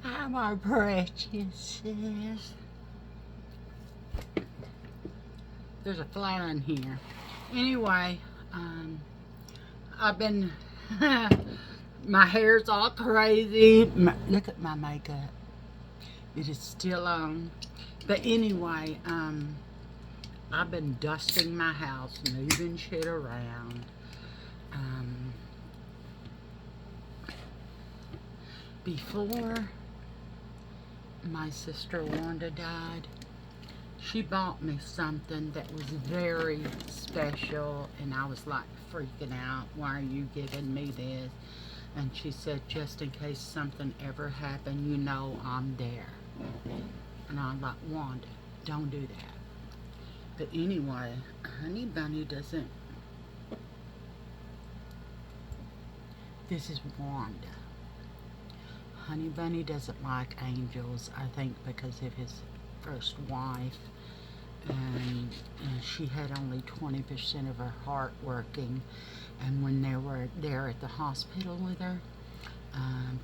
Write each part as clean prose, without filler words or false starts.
How my precious is. There's a fly in here. Anyway, I've been, my hair's all crazy. Look at my makeup. It is still on. But anyway, I've been dusting my house, moving shit around. Um, Before my sister Wanda died, she bought me something that was very special, and I was like freaking out. Why are you giving me this? And she said, just in case something ever happened, you know I'm there. And I'm like, Wanda, don't do that. But anyway, Honey Bunny doesn't. This is Wanda. Honey Bunny doesn't like angels, I think because of his first wife. And she had only 20% of her heart working. And when they were there at the hospital with her,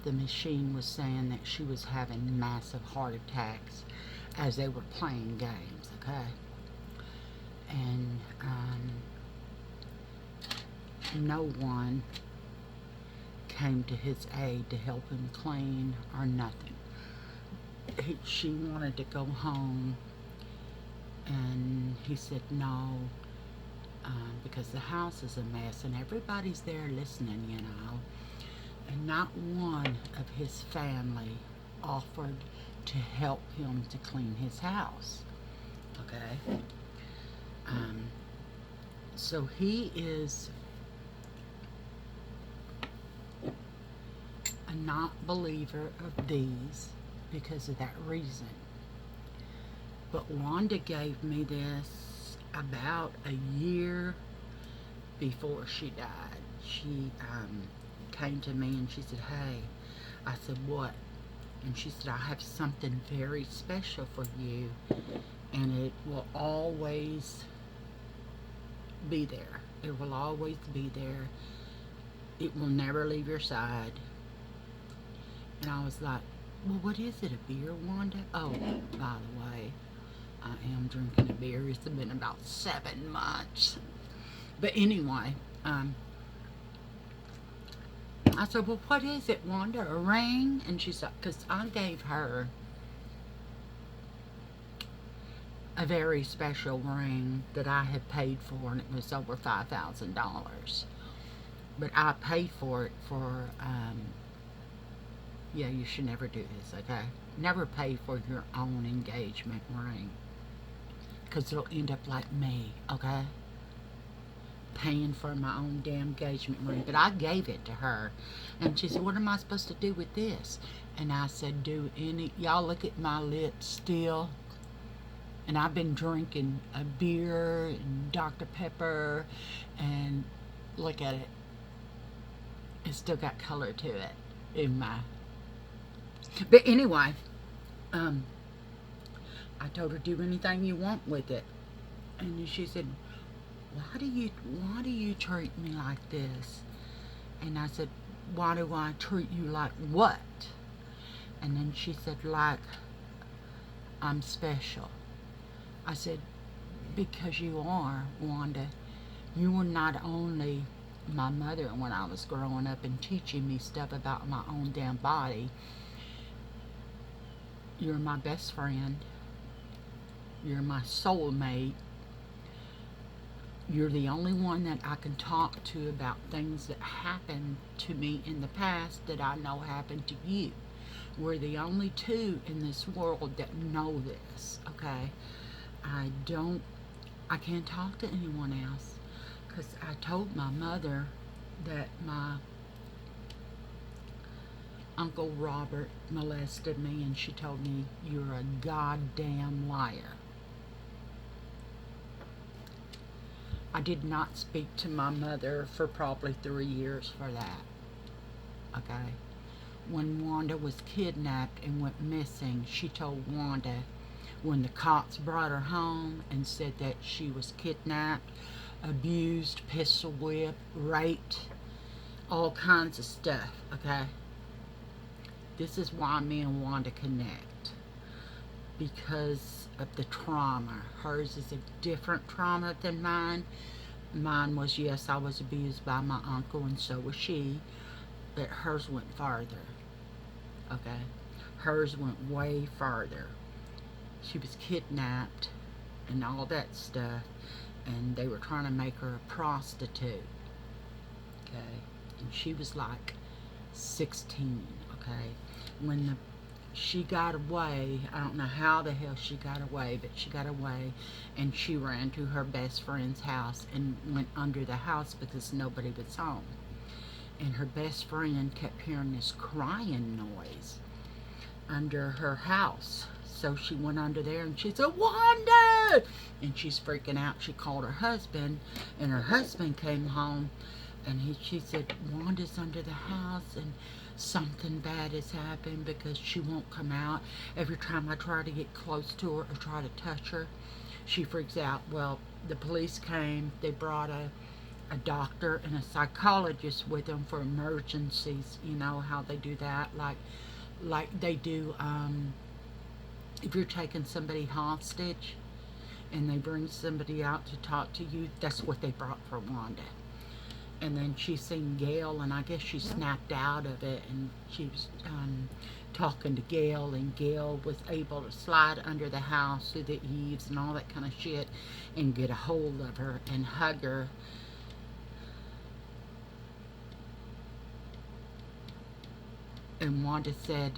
the machine was saying that she was having massive heart attacks as they were playing games, okay? And no one came to his aid to help him clean or nothing. She wanted to go home, and he said no, because the house is a mess and everybody's there listening, you know. And not one of his family offered to help him to clean his house, okay? So he is a not believer of these because of that reason. But Wanda gave me this about a year before she died. She came to me and she said, hey, I said, what? And she said, I have something very special for you, and it will always be there. It will always be there. It will never leave your side. And I was like, well, what is it, a beer, Wanda? Oh, by the way, I am drinking a beer. It's been about 7 months. But anyway, I said, well, what is it, Wanda? A ring? And she said, because I gave her a very special ring that I had paid for, and it was over $5,000. But I paid for it for, yeah, you should never do this, okay? Never pay for your own engagement ring, because it'll end up like me, okay? Paying for my own damn engagement ring. But I gave it to her, and she said, what am I supposed to do with this? And I said, do any, y'all look at my lips still, and I've been drinking a beer and Dr. Pepper, and look at it, it's still got color to it in my, but anyway, I told her, do anything you want with it. And she said, why do you treat me like this? And I said, why do I treat you like what? And then she said, like I'm special. I said, because you are, Wanda. You were not only my mother when I was growing up and teaching me stuff about my own damn body, you're my best friend. You're my soulmate. You're the only one that I can talk to about things that happened to me in the past that I know happened to you. We're the only two in this world that know this, okay? I can't talk to anyone else, because I told my mother that my Uncle Robert molested me, and she told me, you're a goddamn liar. I did not speak to my mother for probably 3 years for that, okay? When Wanda was kidnapped and went missing, she told Wanda, when the cops brought her home and said that she was kidnapped, abused, pistol whipped, raped, all kinds of stuff, okay? This is why me and Wanda connect. Because of the trauma. Hers is a different trauma than mine. Mine was, yes, I was abused by my uncle, and so was she. But hers went farther. Okay? Hers went way farther. She was kidnapped and all that stuff, and they were trying to make her a prostitute. Okay? And she was like 16. Okay? When she got away, I don't know how the hell she got away, but she got away, and she ran to her best friend's house and went under the house because nobody was home. And her best friend kept hearing this crying noise under her house. So she went under there and she said, "Wanda!" And she's freaking out. She called her husband, and her husband came home, and she said, "Wanda's under the house, and something bad has happened because she won't come out. Every time I try to get close to her or try to touch her, she freaks out." Well, the police came. They brought a doctor and a psychologist with them for emergencies. You know how they do that, like they do if you're taking somebody hostage and they bring somebody out to talk to you. That's what they brought for Wanda. And then she seen Gail, and I guess she snapped out of it, and she was talking to Gail, and Gail was able to slide under the house through the eaves and all that kind of shit and get a hold of her and hug her. And Wanda said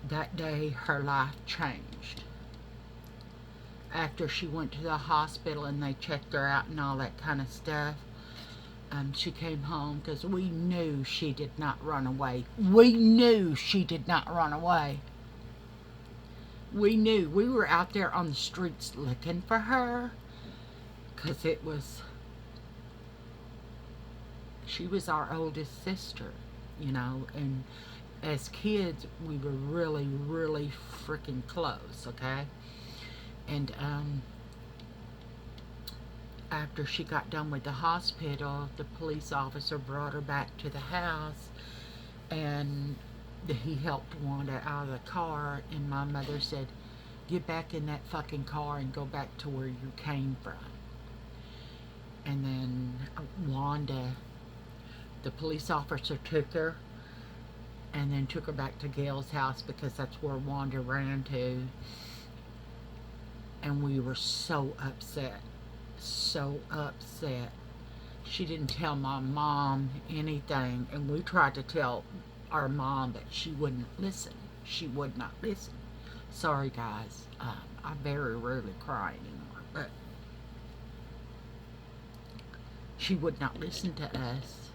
that day her life changed. After she went to the hospital and they checked her out and all that kind of stuff, she came home because we knew she did not run away. We knew she did not run away. We knew. We were out there on the streets looking for her because she was our oldest sister, you know, and as kids we were really, really freaking close, okay? And after she got done with the hospital, the police officer brought her back to the house, and he helped Wanda out of the car, and my mother said, "Get back in that fucking car and go back to where you came from." And then Wanda, the police officer took her and then took her back to Gail's house because that's where Wanda ran to. And we were so upset. So upset. She didn't tell my mom anything, and we tried to tell our mom, but she wouldn't listen. She would not listen. Sorry, guys. I very rarely cry anymore, but she would not listen to us.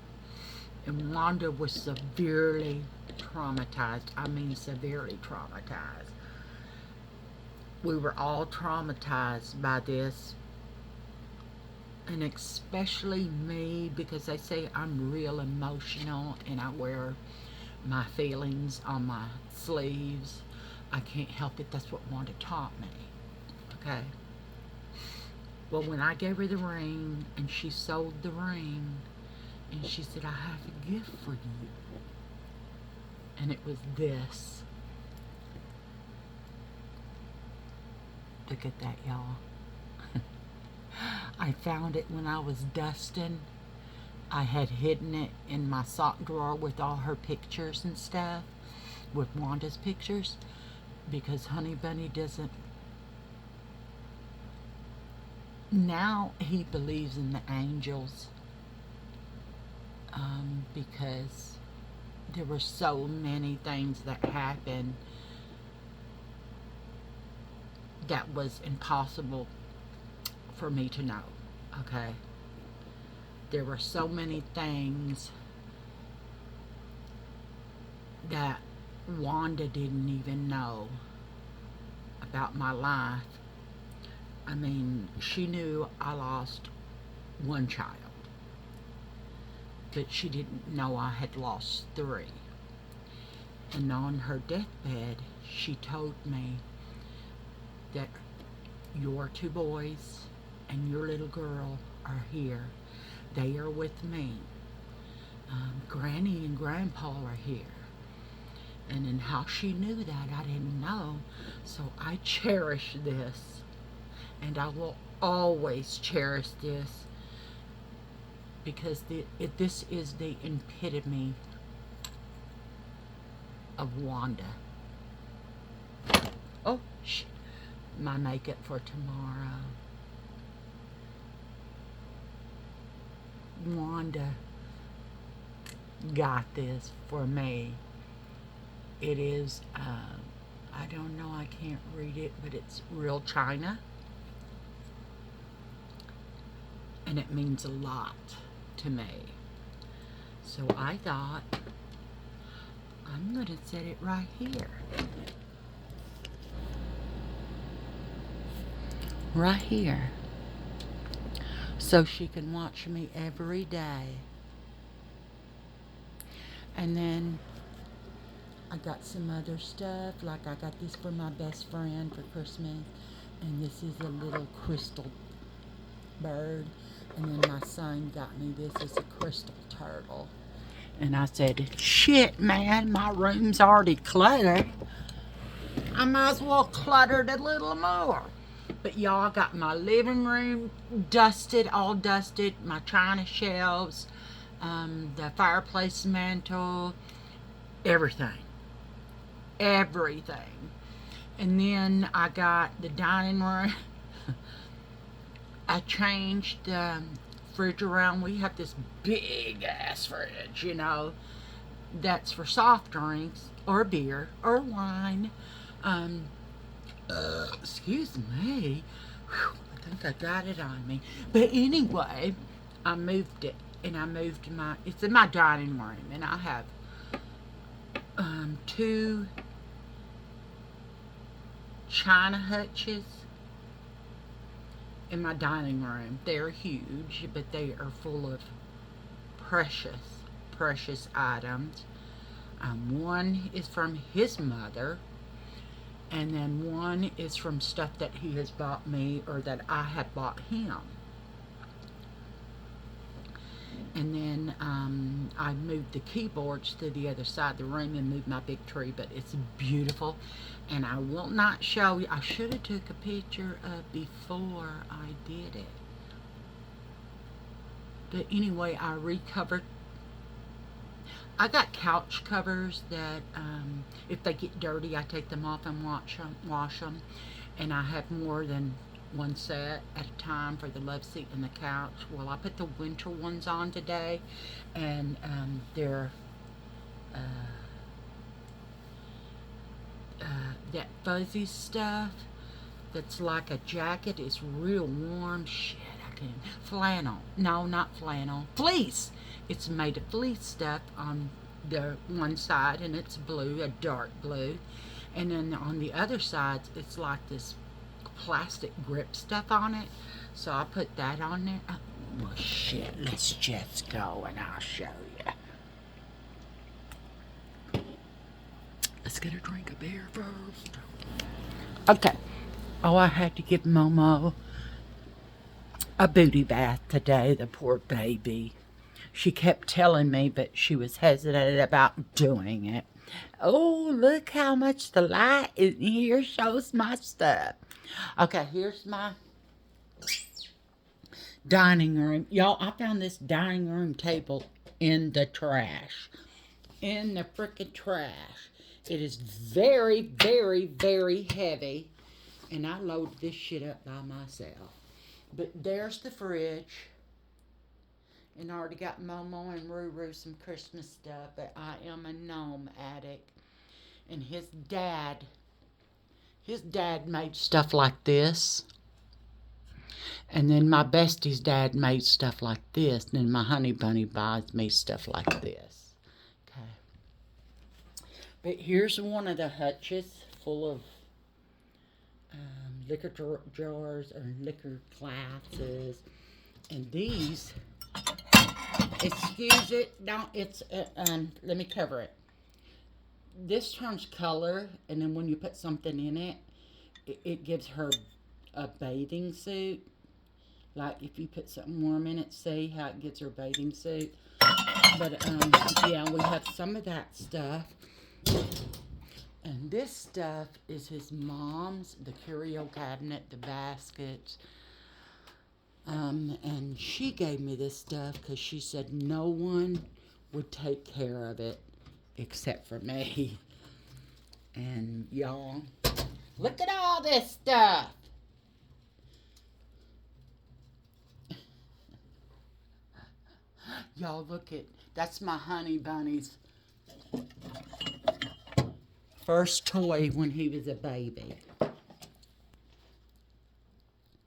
And Wanda was severely traumatized. I mean, severely traumatized. We were all traumatized by this, and especially me, because they say I'm real emotional and I wear my feelings on my sleeves. I can't help it. That's what Wanda taught me. Okay? Well, when I gave her the ring and she sold the ring, and she said, "I have a gift for you," and it was this. Look at that, y'all. I found it when I was dusting. I had hidden it in my sock drawer with all her pictures and stuff, with Wanda's pictures, because Honey Bunny doesn't. Now he believes in the angels, because there were so many things that happened that was impossible for me to know, okay? There were so many things that Wanda didn't even know about my life. I mean, she knew I lost one child, but she didn't know I had lost 3. And on her deathbed, she told me that your 2 boys and your little girl are here. They are with me. Granny and Grandpa are here. And then how she knew that, I didn't know. So I cherish this. And I will always cherish this because this is the epitome of Wanda. Oh, shit. My makeup for tomorrow. Wanda got this for me. It is, I don't know, I can't read it, but it's real China. And it means a lot to me. So I thought, I'm going to set it right here. Right here. So she can watch me every day. And then I got some other stuff, like I got this for my best friend for Christmas, and this is a little crystal bird, and then my son got me this as a crystal turtle. And I said, shit, man, my room's already cluttered. I might as well clutter it a little more. But y'all, got my living room dusted, all dusted, my china shelves, the fireplace mantle, everything. Everything. And then I got the dining room. I changed the fridge around. We have this big ass fridge, you know, that's for soft drinks or beer or wine. Excuse me. Whew, I think I got it on me. But anyway, I moved it, and I moved it's in my dining room, and I have two china hutches in my dining room. They're huge, but they are full of precious items. One is from his mother, and then one is from stuff that he has bought me or that I have bought him. And then I moved the keyboards to the other side of the room and moved my big tree, but it's beautiful. And I will not show you. I should have took a picture of before I did it. But anyway, I recovered. I got couch covers that if they get dirty, I take them off and wash them. And I have more than one set at a time for the love seat and the couch. Well, I put the winter ones on today, and they're that fuzzy stuff that's like a jacket. It's real warm. Shit, I can't. Flannel. No, not flannel. Fleece. It's made of fleece stuff on the one side, and it's blue, a dark blue. And then on the other side, it's like this plastic grip stuff on it. So I put that on there. Oh, well, shit. Let's just go and I'll show you. Let's get a drink of beer first. Okay. Oh, I had to give Momo a booty bath today, the poor baby. She kept telling me, but she was hesitant about doing it. Oh, look how much the light in here shows my stuff. Okay, here's my dining room. Y'all, I found this dining room table in the trash. In the freaking trash. It is very, very, very heavy. And I loaded this shit up by myself. But there's the fridge. And I already got Momo and Ruru some Christmas stuff. But I am a gnome addict. And his dad made stuff like this. And then my bestie's dad made stuff like this. And then my honey bunny buys me stuff like this. Okay. But here's one of the hutches full of liquor jars or liquor glasses. And these, excuse it, no, it's, let me cover it. This turns color, and then when you put something in it, it gives her a bathing suit. Like if you put something warm in it, see how it gives her a bathing suit. But yeah, we have some of that stuff. And this stuff is his mom's, the curio cabinet, the baskets. And she gave me this stuff because she said no one would take care of it except for me. And y'all, look at all this stuff. Y'all look at, that's my honey bunny's first toy when he was a baby.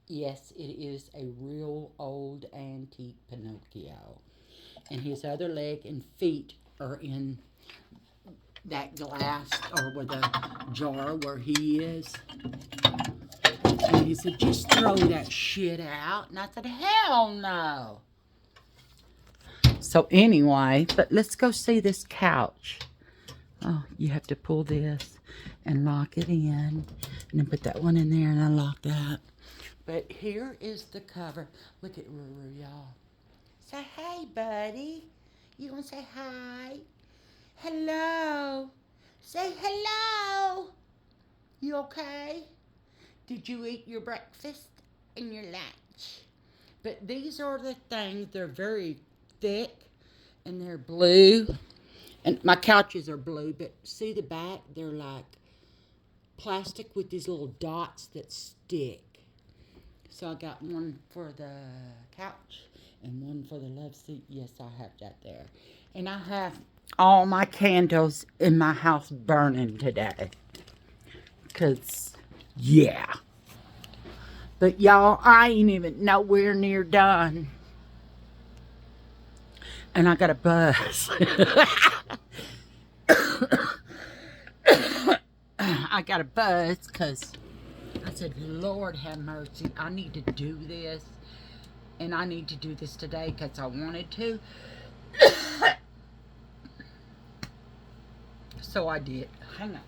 Yes, it is a real old antique Pinocchio. And his other leg and feet are in that glass or with a jar where he is. And he said, just throw that shit out. And I said, hell no. So anyway, but let's go see this couch. Oh, you have to pull this and lock it in. And then put that one in there and unlock that. But here is the cover. Look at Ruru, y'all. Say, hey, buddy. You gonna say hi? Hello. Say hello. You okay? Did you eat your breakfast and your lunch? But these are the things. They're very thick and they're blue. And my couches are blue, but see the back? They're like plastic with these little dots that stick. So I got one for the couch and one for the love seat. Yes, I have that there. And I have all my candles in my house burning today. Because, yeah. But y'all, I ain't even nowhere near done. And I got a buzz. I got a buzz because I said, Lord have mercy, I need to do this. And I need to do this today because I wanted to. So I did. Hang on.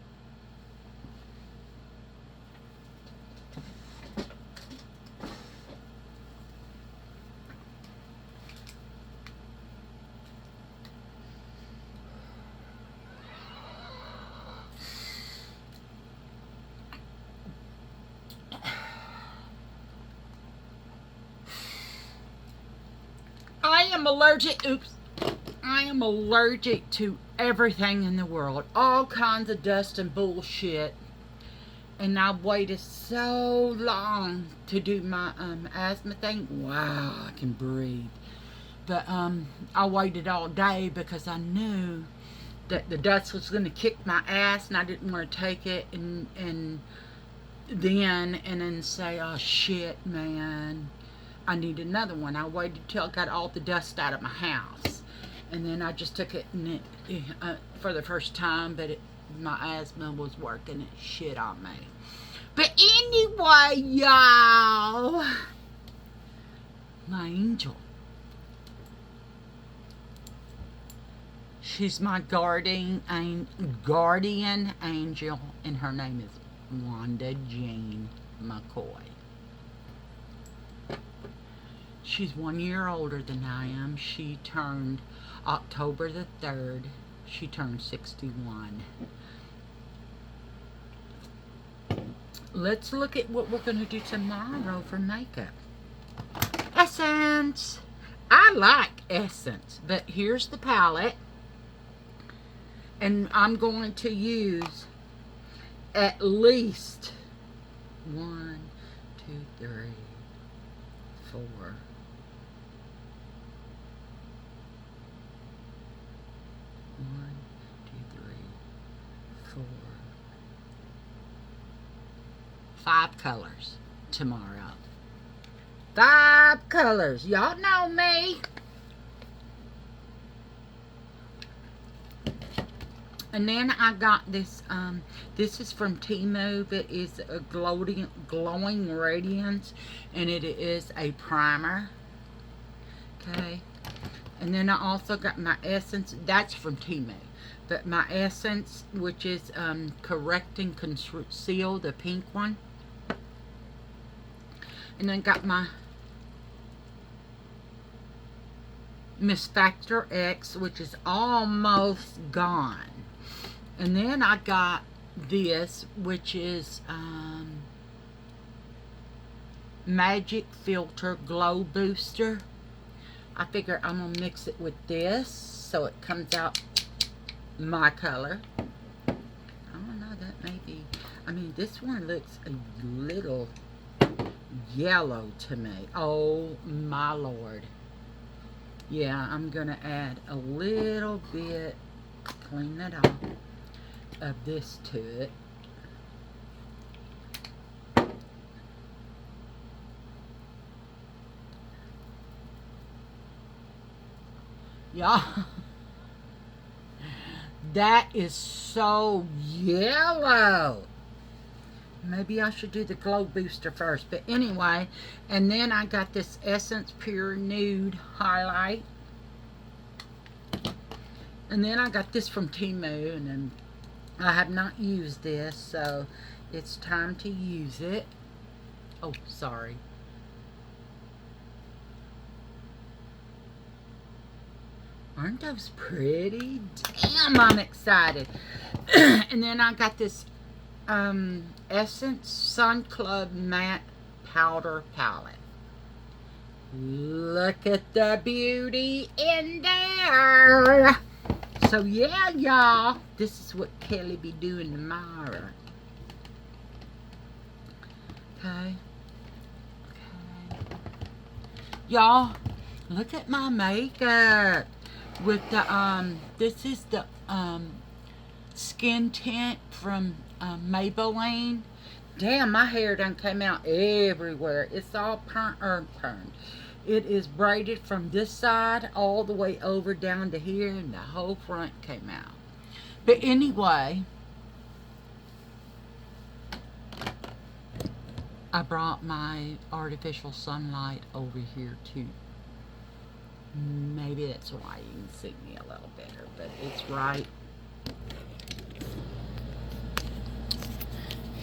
I am allergic. Oops. I am allergic to everything in the world. All kinds of dust and bullshit. And I waited so long to do my asthma thing. Wow, I can breathe. But I waited all day because I knew that the dust was going to kick my ass and I didn't want to take it and then say, oh shit, man, I need another one. I waited till I got all the dust out of my house. And then I just took it and for the first time, but my asthma was working it shit on me. But anyway, y'all, my angel. She's my guardian angel, and her name is Wanda Jean McCoy. She's 1 year older than I am. She turned October the 3rd. She turned 61. Let's look at what we're going to do tomorrow for makeup. Essence. I like Essence, but here's the palette. And I'm going to use at least 1, 2, 3, 4. 1, 2, 3, 4. 5 colors tomorrow. 5 colors. Y'all know me. And then I got this, this is from Temu. It is a glowing radiance, and it is a primer. Okay. And then I also got my Essence. That's from Temu. But my Essence, which is Correct and Conceal, the pink one. And then got my Miss Factor X, which is almost gone. And then I got this, which is Magic Filter Glow Booster. I figure I'm going to mix it with this so it comes out my color. I don't know, that may be... I mean, this one looks a little yellow to me. Oh, my Lord. Yeah, I'm going to add a little bit, clean that off, of this to it. Y'all, that is so yellow. Maybe I should do the glow booster first. But anyway, and then I got this Essence Pure Nude highlight. And then I got this from Temu, and then I have not used this, so it's time to use it. Oh, sorry. Aren't those pretty? Damn, I'm excited. And then I got this Essence Sun Club Matte Powder Palette. Look at the beauty in there. So yeah, y'all, this is what Kelly be doing tomorrow. Okay. Y'all, look at my makeup. With the this is the skin tint from Maybelline. Damn, my hair done came out everywhere. It's all permed. It is braided from this side all the way over down to here, and the whole front came out. But anyway, I brought my artificial sunlight over here too. Maybe that's why you can see me a little better, but it's right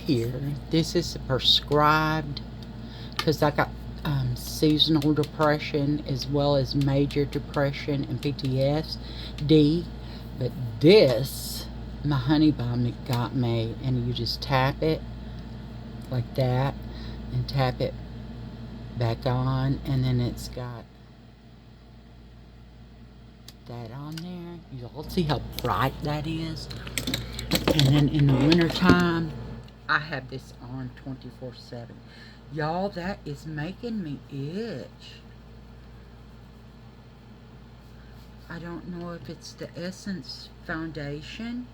here. This is prescribed because I got seasonal depression as well as major depression and PTSD. But this, my honey balm got me, and you just tap it like that and tap it back on, and then it's got that on there. You'll see how bright that is. And then in the winter time, I have this on 24/7. Y'all, that is making me itch. I don't know if it's the Essence foundation,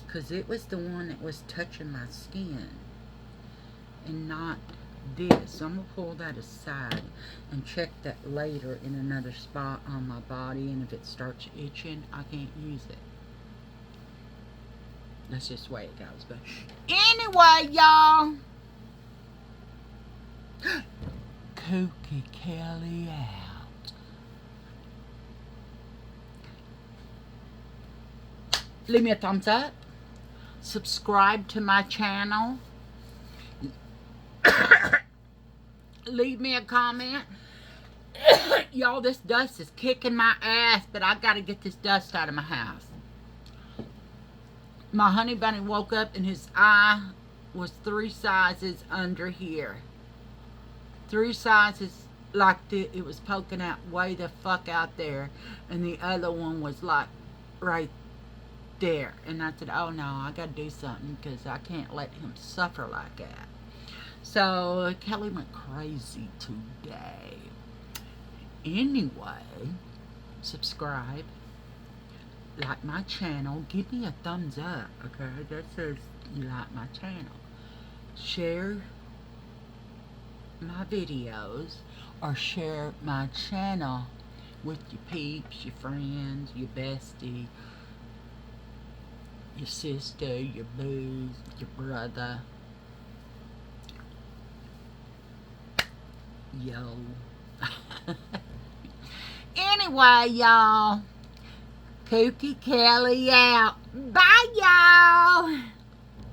because it was the one that was touching my skin and not this. I'm going to pull that aside and check that later in another spot on my body, and if it starts itching, I can't use it. That's just the way it goes. But anyway, y'all, Kooky Kelly out. Leave me a thumbs up. Subscribe to my channel. Leave me a comment. Y'all, this dust is kicking my ass, but I gotta get this dust out of my house. My honey bunny woke up and his eye was 3 sizes under here. 3 sizes like it was poking out way the fuck out there, and the other one was like right there. And I said, oh no, I gotta do something, because I can't let him suffer like that. So Kelly went crazy today. Anyway, subscribe, like my channel, give me a thumbs up, okay? That says you like my channel. Share my videos, or share my channel with your peeps, your friends, your bestie, your sister, your boo, your brother. Yo. Anyway, y'all, Kooky Kelly out. Bye, y'all.